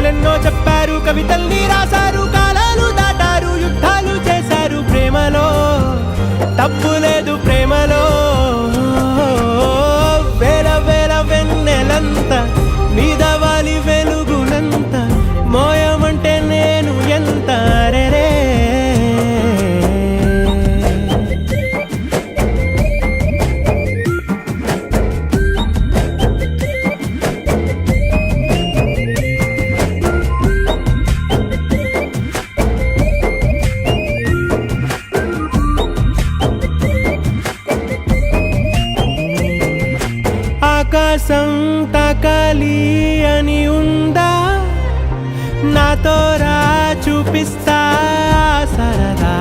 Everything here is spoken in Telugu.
కథలెన్నో చెప్పారు, కవితల్ని రాశారు, కాలాలు దాటారు, యుద్ధాలు చేశారు. ప్రేమలో తప్పు లేదు, ప్రేమలో వేల వేల వెన్నెలంత మీద వాలి వెలుగునంత మోయమంటే నేను ఎంత రే. ఆకాశం తాకాలి అని ఉందా, నాతో రా చూపిస్తా సరదా.